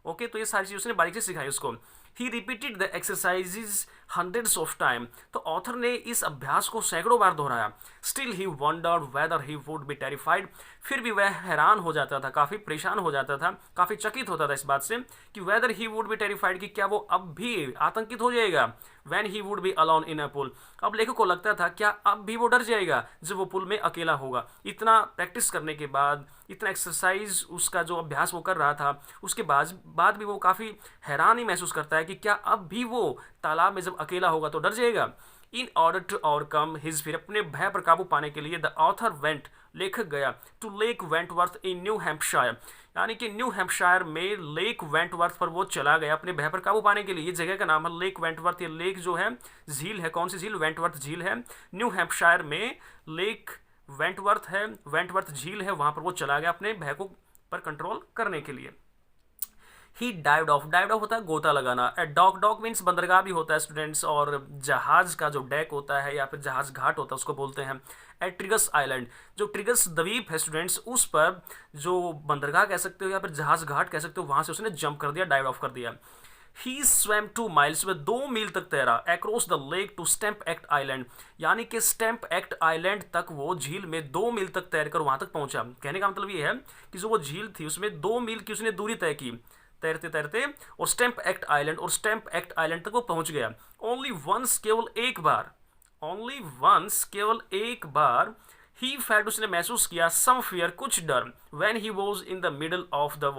Speaker 1: ओके, तो ये सारी चीज़ उसने बारीकी से सिखाई उसको। He repeated the exercises hundreds of time, तो ऑथर ने इस अभ्यास को सैकड़ों बार दोहराया। Still he wondered whether he would be terrified, फिर भी वह हैरान हो जाता था, काफ़ी परेशान हो जाता था, काफ़ी चकित होता था इस बात से कि whether he would be terrified, कि क्या वो अब भी आतंकित हो जाएगा। When he would be alone in a pool, अब लेखक को लगता था क्या अब भी वो डर जाएगा जब वो पुल में अकेला होगा। इतना प्रैक्टिस करने के बाद, इतना एक्सरसाइज उसका जो अभ्यास वो कर रहा था, उसके बाद भी वो काफ़ी हैरान ही महसूस करता है कि क्या अब भी वो तालाब में जब अकेला होगा तो डर जाएगा। In order to overcome his, फिर अपने भय पर काबू पाने के लिए द ऑथर वेंट, लेखक गया to Lake Wentworth in New Hampshire, यानी कि न्यू हैम्पशायर में लेक वेंटवर्थ पर वो चला गया अपने भय पर काबू पाने के लिए। ये जगह का नाम है लेक वेंटवर्थ, ये लेक जो है झील है, कौन सी झील, वेंटवर्थ झील है। न्यू हैम्पशायर में लेक वेंटवर्थ है, वेंटवर्थ झील है, वहाँ पर वो चला गया अपने भय को पर कंट्रोल करने के लिए। ही डाइव्ड ऑफ, डाइव्ड ऑफ होता है गोता लगाना। डॉक, डॉक मीन्स बंदरगाह भी होता है स्टूडेंट्स, और जहाज का जो डेक होता है या फिर जहाज घाट होता है उसको बोलते हैं। एट ट्रिगस आइलैंड, जो ट्रिगस द्वीप है स्टूडेंट्स, उस पर जो बंदरगाह कह सकते हो या फिर जहाज घाट कह सकते हो, वहाँ से उसने जंप कर दिया, डाइव ऑफ कर दिया। ही स्वैम 2 miles, वह 2 मील तक तैरा, across the lake to Stamp Act Island, यानी कि स्टैम्प एक्ट आइलैंड तक वो झील में 2 मील तक तैरकर वहाँ तक पहुँचा। कहने का मतलब ये है कि जो वो झील थी उसमें 2 मील की उसने दूरी तय की तैरते तैरते, और स्टैम्प एक्ट आइलैंड, और स्टैम्प एक्ट आइलैंड तक वो पहुँच गया। ओनली वंस, केवल एक बार, ओनली वंस, केवल एक बार, ही फेल्ट, उसने महसूस किया, सम फियर, कुछ डर, when he was in the middle of the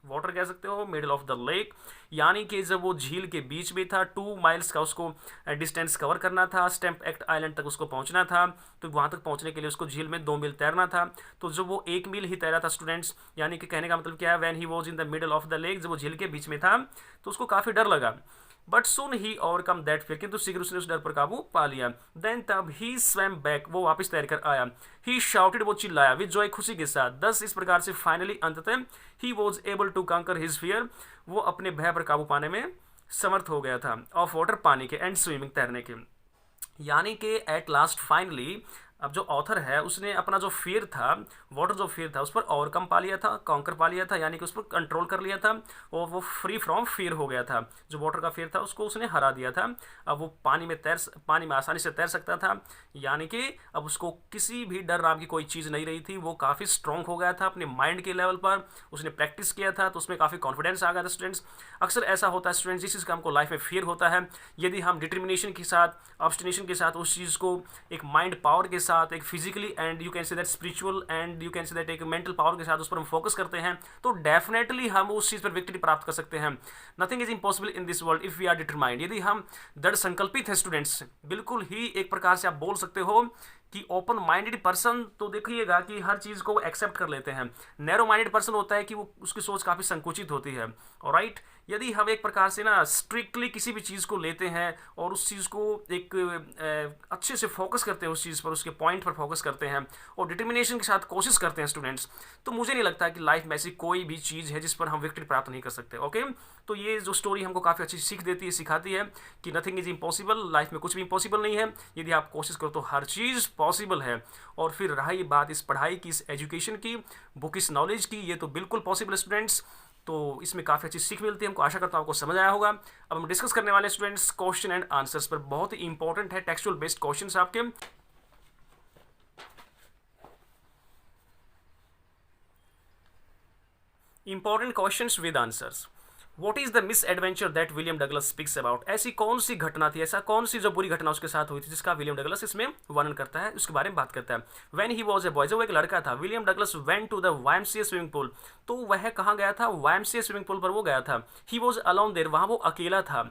Speaker 1: water कह सकते हो, मिडल ऑफ द लेक, यानी कि जब वो झील के बीच में था, 2 miles का उसको डिस्टेंस कवर करना था, स्टैम्प एक्ट आइलैंड तक उसको पहुंचना था, तो वहां तक पहुंचने के लिए उसको झील में 2 मील तैरना था। तो जब वो 1 मील ही तैरा था स्टूडेंट्स, यानी कि कहने का मतलब क्या है, when he was in the middle of the lake, जब वो झील के बीच में था तो उसको काफ़ी डर लगा। But soon he overcome that fear, किंतु शीघ्र उसने उस डर पर काबू पा लिया। देन तब ही स्वैम बैक, वो वापस तैर कर आया। ही शाउटेड, वो चिल्लाया, विद जॉय, खुशी के साथ। दस, इस प्रकार से फाइनली, अंततः, ही वॉज एबल टू कंकर हिज फियर, वो अपने भय पर काबू पाने में समर्थ हो गया था। ऑफ वाटर, पानी के, एंड स्विमिंग, तैरने के, यानी कि एट लास्ट फाइनली, अब जो ऑथर है उसने अपना जो फियर था, वाटर जो फियर था उस पर ओवरकम पा लिया था, कॉन्कर पा लिया था, यानी कि उस पर कंट्रोल कर लिया था, और वो फ्री फ्रॉम फियर हो गया था। जो वाटर का फियर था उसको उसने हरा दिया था। अब वो पानी में आसानी से तैर सकता था, यानी कि अब उसको किसी भी डर नाम की कोई चीज़ नहीं रही थी। वो काफ़ी स्ट्रॉन्ग हो गया था अपने माइंड के लेवल पर, उसने प्रैक्टिस किया था तो उसमें काफ़ी कॉन्फिडेंस आ गया था। स्टूडेंट्स, अक्सर ऐसा होता है स्टूडेंट्स, जिस चीज़ का हमको लाइफ में फियर होता है, यदि हम डिटर्मिनेशन के साथ, ऑब्स्टिनेशन के साथ उस चीज़ को एक माइंड पावर के साथ, एक physically and you can say that spiritual and you can say that एक मेंटल पावर के साथ उस पर हम फोकस करते हैं, तो डेफिनेटली हम उस चीज़ पर विक्ट्री प्राप्त कर सकते हैं। Nothing is impossible in this world if we are determined. यदि हम दृढ़ संकल्पित हैं स्टूडेंट्स, बिल्कुल ही एक प्रकार से आप बोल सकते हो कि ओपन माइंडेड पर्सन तो देखिएगा कि हर चीज़ को एक्सेप्ट कर लेते हैं। नैरो माइंडेड पर्सन होता है कि वो उसकी सोच काफ़ी संकुचित होती है। ऑलराइट, यदि हम एक प्रकार से ना स्ट्रिक्टली किसी भी चीज़ को लेते हैं और उस चीज़ को एक अच्छे से फोकस करते हैं, उस चीज़ पर, उसके पॉइंट पर फोकस करते हैं और डिटर्मिनेशन के साथ कोशिश करते हैं स्टूडेंट्स, तो मुझे नहीं लगता कि लाइफ में ऐसी कोई भी चीज़ है जिस पर हम विक्ट्री प्राप्त नहीं कर सकते। ओके, तो ये जो स्टोरी हमको काफ़ी अच्छी सीख देती है, सिखाती है कि नथिंग इज़ इम्पॉसिबल, लाइफ में कुछ भी इम्पॉसिबल नहीं है। यदि आप कोशिश करो तो हर चीज़ पॉसिबल है। और फिर रहा ये बात इस पढ़ाई की, इस एजुकेशन की, बुक इस नॉलेज की, ये तो बिल्कुल पॉसिबल स्टूडेंट्स। तो इसमें काफ़ी अच्छी सीख मिलती है हमको। आशा करता हूँ आपको समझ आया होगा। अब हम डिस्कस करने वाले स्टूडेंट्स क्वेश्चन एंड आंसर्स पर। बहुत ही इंपॉर्टेंट है, टेक्सचुअल बेस्ड क्वेश्चंस आपके। Important questions with answers. What is the misadventure that William Douglas speaks about? ऐसी कौन सी घटना थी, ऐसा कौन सी जो बुरी घटना उसके साथ हुई थी जिसका विलियम डगलस इसमें वर्णन करता है, उसके बारे में बात करता है। When he was a boy, जब वो एक लड़का था, William Douglas went to the YMCA swimming pool. तो वह कहाँ गया था? YMCA स्विमिंग पूल पर वो गया था। He was alone there, वहाँ वो अकेला था।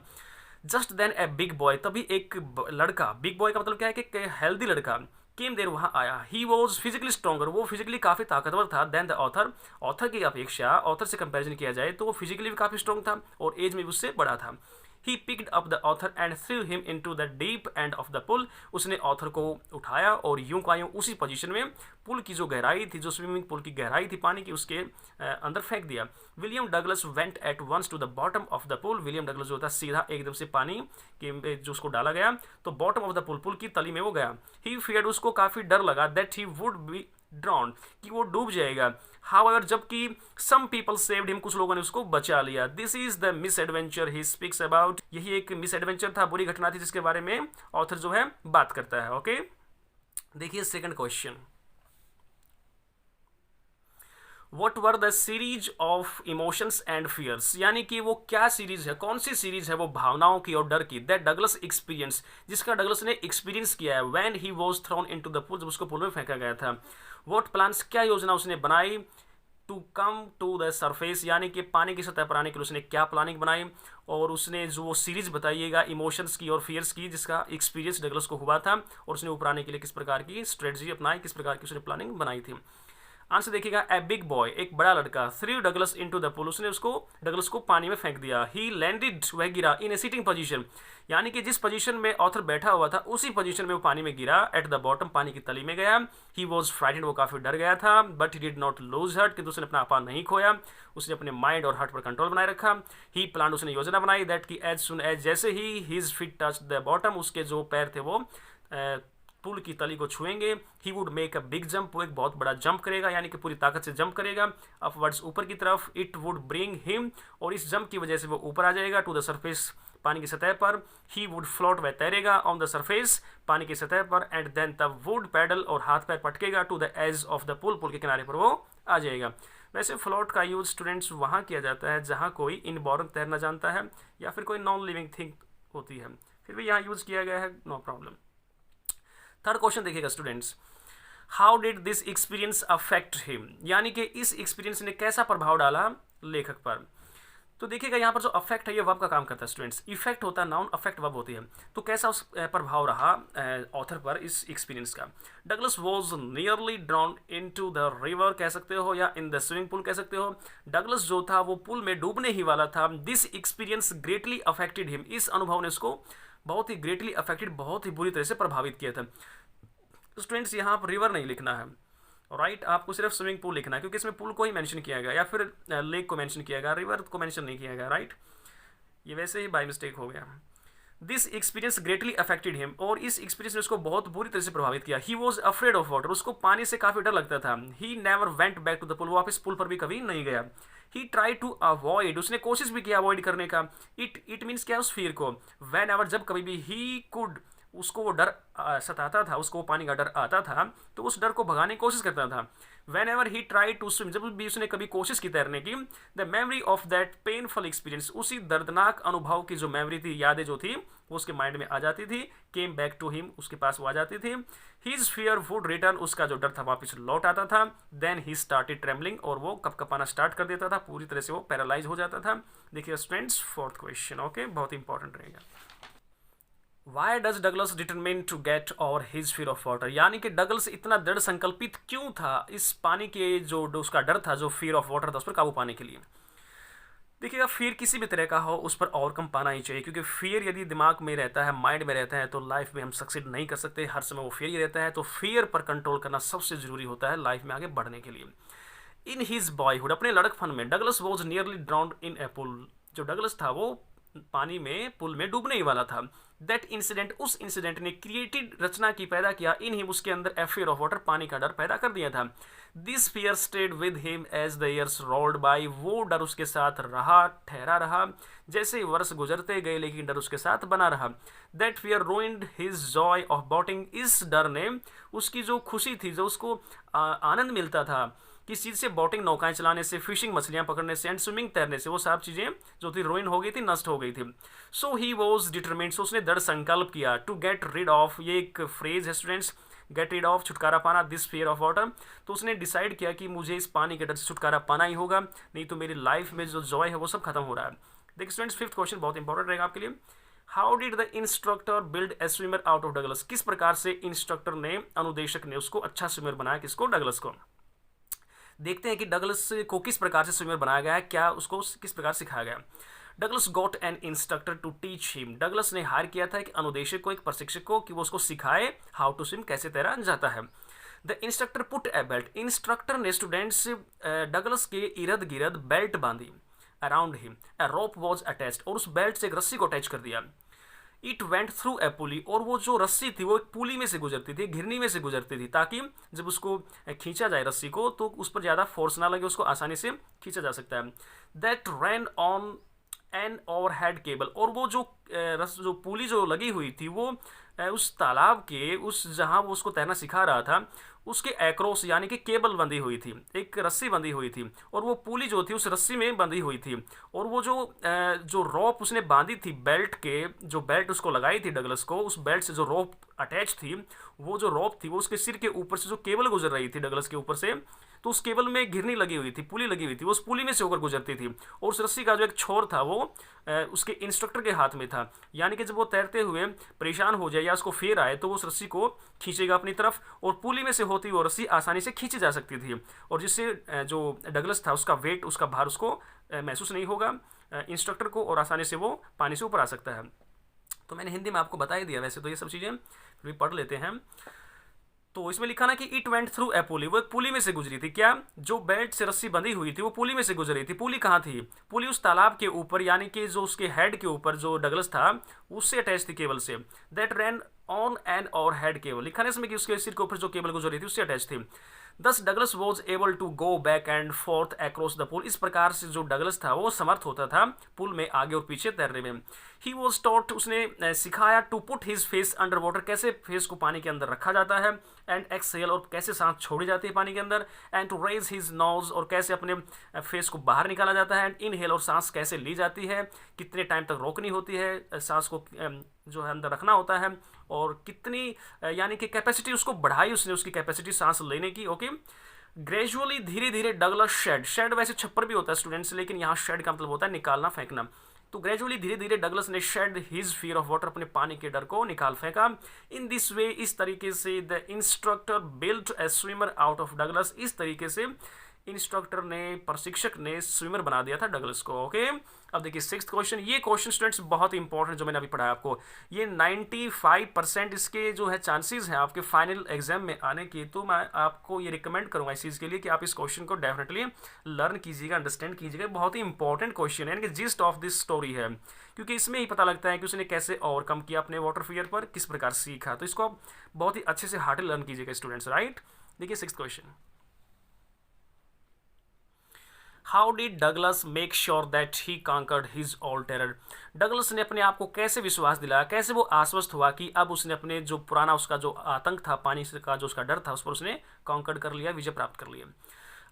Speaker 1: Just then a big boy, तभी एक लड़का, बिग बॉय का मतलब क्या है कि हेल्दी लड़का, केम देर वहाँ आया। ही वॉज फिजिकली स्ट्रॉन्गर, वो फिजिकली काफ़ी ताकतवर था देन द ऑथर। ऑथर की अपेक्षा, ऑथर से कंपैरिजन किया जाए तो वो फिजिकली भी काफ़ी स्ट्रॉन्ग था और एज में भी उससे बड़ा था। He picked up the author and threw him into the deep end of the pool. उसने ऑथर को उठाया और यूं का यूं उसी पोजीशन में पुल की जो गहराई थी, जो स्विमिंग पूल की गहराई थी पानी की, उसके अंदर फेंक दिया। William Douglas went at once to the bottom of the pool. William Douglas जो था सीधा एकदम से पानी के जो उसको डाला गया तो bottom of the pool, pool की तली में वो गया। ही फियर्ड, उसको काफ़ी डर लगा that he would be drawn, कि वो डूब जाएगा। हाउएवर, जबकि सम पीपल सेव्ड हिम, कुछ लोगों ने उसको बचा लिया। This is the miss adventure he speaks about. यही एक मिस एडवेंचर था, बुरी घटना थी जिसके बारे में ऑथर जो है बात करता है। ओके, देखिए second question. What were the series of emotions and fears, यानी कि वो क्या सीरीज है, कौन सी सीरीज है वो भावनाओं की और डर की, दैट डगलस एक्सपीरियंस, जिसका डगलस ने एक्सपीरियंस किया है। When he was thrown into the pool, जब उसको पूल में फेंका गया था। व्हाट प्लान्स, क्या योजना उसने बनाई, to come to the surface, यानी कि पानी की सतह पर आने के लिए उसने क्या प्लानिंग बनाई। और उसने जो वो सीरीज बताइएगा इमोशंस की और फियर्स की, जिसका एक्सपीरियंस डगलस को हुआ था, और उसने ऊपर आने के लिए किस प्रकार की स्ट्रेटजी अपनाई, किस प्रकार की उसने प्लानिंग बनाई थी। आंसर देखिएगा, ए बिग बॉय, एक बड़ा लड़का, through Douglas into the pool, उसने उसको डगलस को पानी में फेंक दिया। ही लैंडेड, वह गिरा, इन ए सिटिंग पोजीशन, यानी कि जिस पोजीशन में ऑथर बैठा हुआ था उसी पोजीशन में वो पानी में गिरा। एट द बॉटम, पानी की तली में गया। ही वॉज फ्राइटेंड, वो काफ़ी डर गया था। But he did not lose hurt, किंतु उसने अपना आपा नहीं खोया, उसने अपने माइंड और हार्ट पर कंट्रोल बनाए रखा। ही प्लान, उसने योजना बनाई दैट कि एज सुन एज, जैसे ही his feet touch the bottom, उसके जो पैर थे वो पुल की तली को छुएंगे, he would make a big jump, वो एक बहुत बड़ा जंप करेगा, यानी कि पूरी ताकत से जंप करेगा अपवर्ड्स, ऊपर की तरफ। इट वुड ब्रिंग हिम, और इस जंप की वजह से वो ऊपर आ जाएगा, टू द सरफेस, पानी की सतह पर। ही वुड फ्लोट, वह तैरेगा, ऑन द सरफेस, पानी की सतह पर। एंड देन तब वुड पैडल, और हाथ पैर पटकेगा, to the edge of the pool, pool के किनारे पर वो आ जाएगा। वैसे फ्लोट का यूज स्टूडेंट्स वहाँ किया जाता है जहाँ कोई इनबॉर्न तैरना जानता है या फिर कोई नॉन लिविंग थिंग होती है, फिर भी यहाँ यूज किया गया है, नो प्रॉब्लम। थर्ड क्वेश्चन देखिएगा students, how did this experience affect him, यानी कि इस एक्सपीरियंस ने कैसा प्रभाव डाला लेखक पर। तो देखिएगा यहाँ पर जो अफेक्ट है ये वर्ब का काम करता है स्टूडेंट्स, इफेक्ट होता है नाउन, अफेक्ट वर्ब होती है। तो कैसा उस प्रभाव रहा ऑथर पर इस एक्सपीरियंस का। Douglas was nearly drawn into the river कह सकते हो, या इन द स्विमिंग पूल कह सकते हो। डगलस जो था वो पुल में डूबने ही वाला था। This experience greatly affected him, इस अनुभव ने उसको बहुत ही ग्रेटली अफेक्टेड, बहुत ही बुरी तरह से प्रभावित किया था। स्टूडेंट्स यहाँ पर रिवर नहीं लिखना है, राइट, आपको सिर्फ स्विमिंग पूल लिखना है, क्योंकि इसमें पूल को ही मेंशन किया गया या फिर लेक को मेंशन किया गया, रिवर को मेंशन नहीं किया गया, राइट, ये वैसे ही बाय मिस्टेक हो गया। This experience greatly affected him, और इस एक्सपीरियंस ने उसको बहुत बुरी तरह से प्रभावित किया। He was afraid of water, उसको पानी से काफ़ी डर लगता था। He never went back to the pool, वापस पुल पर भी कभी नहीं गया। ही ट्राई टू अवॉइड, उसने कोशिश भी किया अवॉइड करने का। इट मीन्स क्या, उस फियर को। वैन एवर, जब कभी भी, ही कुड उसको वो डर सताता था, उसको वो पानी का डर आता था, तो उस डर को भगाने की कोशिश करता था। Whenever he try to swim, जब भी उसने कभी कोशिश की तैरने की, the memory of that painful experience, उसी दर्दनाक अनुभव की जो मेमोरी थी, यादें जो थी, वो उसके माइंड में आ जाती थी। केम बैक टू हिम, उसके पास वो आ जाती थी। हीज फियर वुड रिटर्न, उसका जो डर था वापस लौट आता था। देन ही स्टार्टेड ट्रेमलिंग, और वो कपकपाना स्टार्ट कर देता था, पूरी तरह से वो पैरालाइज हो जाता था। देखिए स्टूडेंट्स, फोर्थ क्वेश्चन, ओके, बहुत इंपॉर्टेंट रहेगा। Why does Douglas determine to get over his fear of water, यानी कि डगलस इतना दृढ़ संकल्पित क्यों था इस पानी के जो उसका डर था, जो फियर ऑफ वाटर था, उस पर काबू पाने के लिए। देखिएगा, फियर किसी भी तरह का हो, उस पर ओवरकम पाना ही चाहिए, क्योंकि फियर यदि दिमाग में रहता है, माइंड में रहता है, तो लाइफ में हम सक्सीड नहीं कर सकते। हर समय वो फियर ही रहता है, तो फियर पर कंट्रोल करना सबसे जरूरी होता है लाइफ में आगे बढ़ने के लिए। इन हिज बॉयहुड, अपने लड़कपन में, Douglas was nearly drowned in a pool, जो डगलस था वो पानी में, पुल में डूबने ही वाला था। दैट इंसिडेंट, उस इंसिडेंट ने क्रिएटेड, रचना की, पैदा किया, इन हिम, उसके अंदर ए फियर ऑफ वाटर, पानी का डर पैदा कर दिया था। This fear stayed with him as the years rolled by, वो डर उसके साथ रहा, ठहरा रहा, जैसे वर्ष गुजरते गए, लेकिन डर उसके साथ बना रहा। That fear ruined his Joy of boating, इस डर ने उसकी जो खुशी थी, जो उसको आनंद मिलता था किस चीज़ से, बोटिंग, नौकाएं चलाने से, फिशिंग, मछलियां पकड़ने से, एंड स्विमिंग, तैरने से, वो सब चीज़ें जो थी रोइन हो गई थी, नष्ट हो गई थी। सो ही वॉज डिटरमिन्ड, सो उसने दृढ़ संकल्प किया, टू गेट रिड ऑफ, ये एक फ्रेज है स्टूडेंट्स, गेट रिड ऑफ, छुटकारा पाना, दिस फियर ऑफ वाटर। तो उसने डिसाइड किया कि मुझे इस पानी के डर से छुटकारा पाना ही होगा, नहीं तो मेरी लाइफ में जो जॉय है वो सब खत्म हो रहा है। देखिए स्टूडेंट्स, फिफ्थ क्वेश्चन बहुत इंपॉर्टेंट रहेगा आपके लिए। How did the instructor build a swimmer out of Douglas, किस प्रकार से इंस्ट्रक्टर ने, अनुदेशक ने उसको अच्छा स्विमर बनाया, किसको, डगलस को। देखते हैं कि डगलस को किस प्रकार से स्विमर बनाया गया है, क्या उसको किस प्रकार सिखाया गया। Douglas got an instructor to teach him, Douglas ने हायर किया था एक अनुदेशक को, एक प्रशिक्षक को, कि वो उसको सिखाए हाउ टू स्विम, कैसे तैरा जाता है। The instructor put A belt, instructor ने स्टूडेंट्स डगलस के इर्द गिर्द बेल्ट बांधी, around him a rope was attached, और उस बेल्ट से एक रस्सी को अटैच कर दिया। इट वेंट थ्रू ए पुली, और वो जो रस्सी थी वो एक पुली में से गुजरती थी, घिरनी में से गुजरती थी, ताकि जब उसको खींचा जाए रस्सी को, तो उस पर ज़्यादा फोर्स ना लगे, उसको आसानी से खींचा जा सकता है। That ran on an overhead cable, और वो जो पुली जो लगी हुई थी, वो उस तालाब के, उस जहाँ वो उसको तैरना सिखा रहा था, उसके एक्रॉस, यानी कि केबल बंधी हुई थी, एक रस्सी बंधी हुई थी, और वो पुली जो थी उस रस्सी में बंधी हुई थी। और वो जो रोप उसने बांधी थी, बेल्ट के, जो बेल्ट उसको लगाई थी डगलस को, उस बेल्ट से जो रोप अटैच थी, वो जो रोप थी वो उसके सिर के ऊपर से, जो केबल गुजर रही थी डगलस के ऊपर से, तो उस केबल में घिरनी लगी हुई थी, पुली लगी हुई थी, वो उस पुली में से होकर गुजरती थी, और उस रस्सी का जो एक छोर था वो उसके इंस्ट्रक्टर के हाथ में था। यानी कि जब वो तैरते हुए परेशान हो जाए या उसको फेर आए, तो वो उस रस्सी को खींचेगा अपनी तरफ, और पुली में से होती वो रस्सी आसानी से खींची जा सकती थी, और जिससे जो डगलस था उसका वेट, उसका भार उसको महसूस नहीं होगा इंस्ट्रक्टर को, और आसानी से वो पानी से ऊपर आ सकता है। तो मैंने हिंदी में आपको बता ही दिया, वैसे तो ये सब चीज़ें फिर भी पढ़ लेते हैं। तो इसमें लिखा ना कि इट वेंट थ्रू ए पुली, वो एक पुली में से गुजरी थी। क्या, जो बेल्ट से रस्सी बंधी हुई थी वो पुली में से गुजर रही थी। पुली कहाँ थी, पुली उस तालाब के ऊपर, यानी कि जो उसके हेड के ऊपर जो डगलस था उससे अटैच थी केबल से। दैट रैन ऑन एन और हेड केबल, लिखा ना इसमें कि उसके सिर के ऊपर जो केबल गुजर रही थी उससे अटैच थी। Thus Douglas was able to go back and forth across the pool, इस प्रकार से जो डगलस था वो समर्थ होता था पुल में आगे और पीछे तैरने में। ही वॉज टॉट, उसने सिखाया, to put his face under water, कैसे फेस को पानी के अंदर रखा जाता है, एंड एक्सहेल, और कैसे सांस छोड़ी जाती है पानी के अंदर, and to raise his nose, और कैसे अपने फेस को बाहर निकाला जाता है, एंड इनहेल, और सांस कैसे ली जाती है, कितने टाइम तक रोकनी होती है, सांस को जो है अंदर रखना होता है, और कितनी यानी कि कैपेसिटी उसको बढ़ाई उसने, उसकी कैपेसिटी सांस लेने की। ओके, ग्रेजुअली, धीरे धीरे डगलस शेड वैसे छप्पर भी होता है स्टूडेंट्स, लेकिन यहाँ शेड का मतलब होता है निकालना, फेंकना। तो ग्रेजुअली, धीरे धीरे डगलस ने shed his fear of water, अपने पानी के डर को निकाल फेंका। इन दिस वे, इस तरीके से, the instructor built A swimmer out of Douglas, इस तरीके से इंस्ट्रक्टर ने, प्रशिक्षक ने स्विमर बना दिया था डगलस को। ओके, अब देखिए सिक्स्थ क्वेश्चन, ये क्वेश्चन स्टूडेंट्स बहुत इंपॉर्टेंट जो मैंने अभी पढ़ाया आपको, ये 95% इसके जो है चांसेस हैं आपके फाइनल एग्जाम में आने की। तो मैं आपको ये रिकमेंड करूंगा इस चीज़ के लिए कि आप इस क्वेश्चन को डेफिनेटली लर्न कीजिएगा, अंडरस्टैंड कीजिएगा। बहुत ही इंपॉर्टेंट क्वेश्चन है, यानी कि जिस्ट ऑफ दिस स्टोरी है, क्योंकि इसमें ही पता लगता है कि उसने कैसे ओवरकम किया अपने वाटर फियर पर, किस प्रकार सीखा। तो इसको आप बहुत ही अच्छे से हार्डली लर्न कीजिएगा स्टूडेंट्स, राइट। देखिए sixth question, how did Douglas make sure that he conquered his all terror? Douglas ने अपने आप को कैसे विश्वास दिलाया, कैसे वो आश्वस्त हुआ कि अब उसने अपने जो पुराना उसका जो आतंक था, पानी से का जो उसका डर था, उस पर उसने कॉन्कर्ड कर लिया, विजय प्राप्त कर लिया?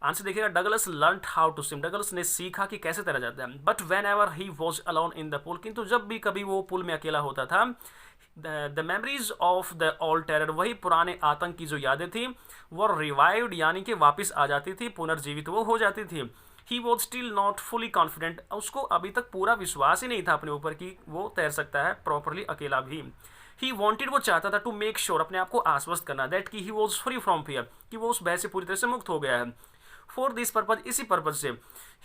Speaker 1: आंसर देखिएगा, Douglas learn how to swim. Douglas ने सीखा कि कैसे तैरा जाता है। But whenever he was alone in the pool, किंतु जब भी कभी वो पुल में अकेला होता था, the memories of the all terror, वही पुराने आतंक की जो यादें थी वो रिवाइव्ड, यानी कि वापस आ जाती थी, पुनर्जीवित वो हो जाती थी। He was still not fully confident, उसको अभी तक पूरा विश्वास ही नहीं था अपने ऊपर कि वो तैर सकता है प्रॉपरली अकेला भी। ही वॉन्टेड, वो चाहता था, टू मेक श्योर, अपने आप को आश्वस्त करना, दैट कि he was free from fear, कि वो उस भय से पूरी तरह से मुक्त हो गया है। फॉर दिस पर्पज, इसी पर्पज से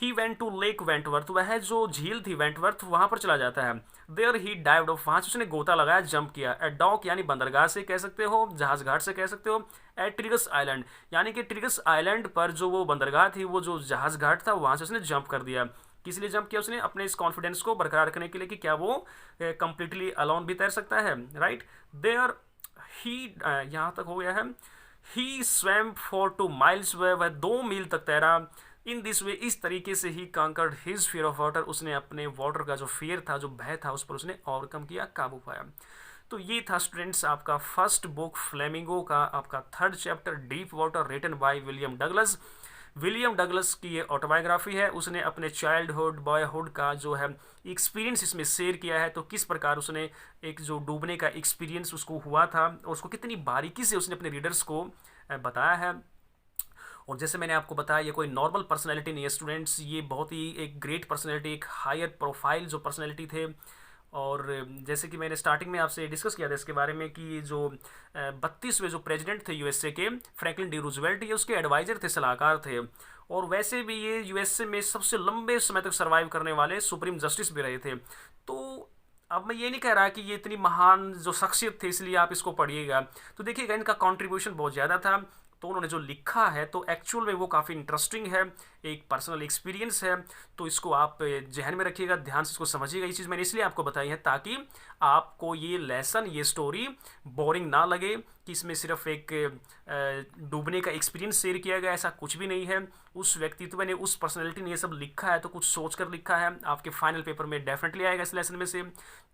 Speaker 1: ही वेंट टू लेक वेंटवर्थ, वह जो झील थी वेंटवर्थ, वहां पर चला जाता है। देयर ही डाइव्ड ऑफ, वहां से उसने गोता लगाया, जंप किया। एट डॉक यानी बंदरगाह से कह सकते हो, जहाज घाट से कह सकते हो। एट ट्रिगस आइलैंड, यानी कि ट्रिगस आइलैंड पर जो वो बंदरगाह थी, वो जो जहाज घाट था, वहां से उसने जंप कर दिया। किस लिए जंप किया उसने? अपने इस कॉन्फिडेंस को बरकरार रखने के लिए कि क्या वो कंप्लीटली अलोन भी तैर सकता है, राइट। देयर ही, यहाँ तक हो गया है। ही स्वैम फॉर 2 miles, वह 2 मील तक तैरा। इन दिस वे, इस तरीके से ही कांकर्ड हिज फियर ऑफ वाटर, उसने अपने वाटर का जो फियर था, जो भय था, उस पर उसने ओवरकम किया, काबू पाया। तो ये था स्टूडेंट्स आपका फर्स्ट बुक फ्लेमिंगो का, आपका 3rd chapter deep water, written by William Douglas. William Douglas की ये ऑटोबायोग्राफी है। उसने अपने चाइल्डहुड, बॉयहुड का जो है एक्सपीरियंस इसमें शेयर किया है। तो किस प्रकार उसने एक जो डूबने का एक्सपीरियंस उसको हुआ था, और उसको कितनी बारीकी से उसने अपने रीडर्स को बताया है। और जैसे मैंने आपको बताया, ये कोई नॉर्मल पर्सनैलिटी नहीं है स्टूडेंट्स, ये बहुत ही एक ग्रेट पर्सनैलिटी, एक हायर प्रोफाइल जो पर्सनैलिटी थे। और जैसे कि मैंने स्टार्टिंग में आपसे डिस्कस किया था इसके बारे में कि जो 32वें जो प्रेसिडेंट थे यूएसए के, फ्रैंकलिन डी रूजवेल्ट, ये उसके एडवाइज़र थे, सलाहकार थे। और वैसे भी ये यूएसए में सबसे लंबे समय तक सर्वाइव करने वाले सुप्रीम जस्टिस भी रहे थे। तो अब मैं ये नहीं कह रहा कि ये इतनी महान जो शख्सियत थी इसलिए आप इसको पढ़िएगा। तो देखिएगा, इनका कंट्रीब्यूशन बहुत ज़्यादा था। तो उन्होंने जो लिखा है तो एक्चुअल में वो काफ़ी इंटरेस्टिंग है, एक पर्सनल एक्सपीरियंस है। तो इसको आप जहन में रखिएगा, ध्यान से इसको समझिएगा। ये चीज़ मैंने इसलिए आपको बताई है ताकि आपको ये लेसन, ये स्टोरी बोरिंग ना लगे कि इसमें सिर्फ एक डूबने का एक्सपीरियंस शेयर किया गया, ऐसा कुछ भी नहीं है। उस व्यक्तित्व ने, उस पर्सनैलिटी ने ये सब लिखा है तो कुछ सोच कर लिखा है। आपके फाइनल पेपर में डेफिनेटली आएगा इस लेसन में से।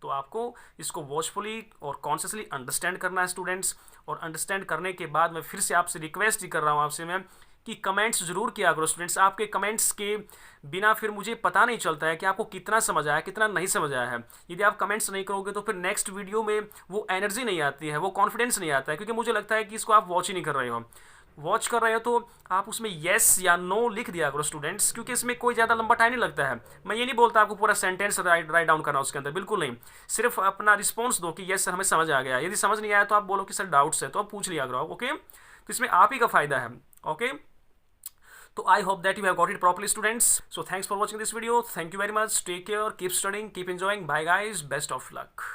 Speaker 1: तो आपको इसको वॉचफुली और कॉन्शियसली अंडरस्टैंड करना है स्टूडेंट्स। और अंडरस्टैंड करने के बाद मैं फिर से आपसे रिक्वेस्ट ही कर रहा हूँ आपसे मैं कि कमेंट्स जरूर किया करो स्टूडेंट्स। आपके कमेंट्स के बिना फिर मुझे पता नहीं चलता है कि आपको कितना समझ आया, कितना नहीं समझ आया है। यदि आप कमेंट्स नहीं करोगे तो फिर नेक्स्ट वीडियो में वो एनर्जी नहीं आती है, वो कॉन्फिडेंस नहीं आता है, क्योंकि मुझे लगता है कि इसको आप वॉच ही नहीं कर रहे हो। वॉच कर रहे हो तो आप उसमें येस या नो लिख दिया करो स्टूडेंट्स, क्योंकि इसमें कोई ज़्यादा लंबा टाइम नहीं लगता है। मैं ये नहीं बोलता आपको पूरा सेंटेंस राइट डाउन करना उसके अंदर, बिल्कुल नहीं। सिर्फ अपना रिस्पॉन्स दो कि येस सर हमें समझ आ गया। यदि समझ नहीं आया तो आप बोलो कि सर डाउट्स है, तो आप पूछ लिया करो, ओके। तो इसमें आप ही का फायदा है, ओके। तो I hope that you have got it properly students. So thanks for watching this video. Thank you very much. Take care. Keep studying. Keep enjoying. Bye guys. Best of luck.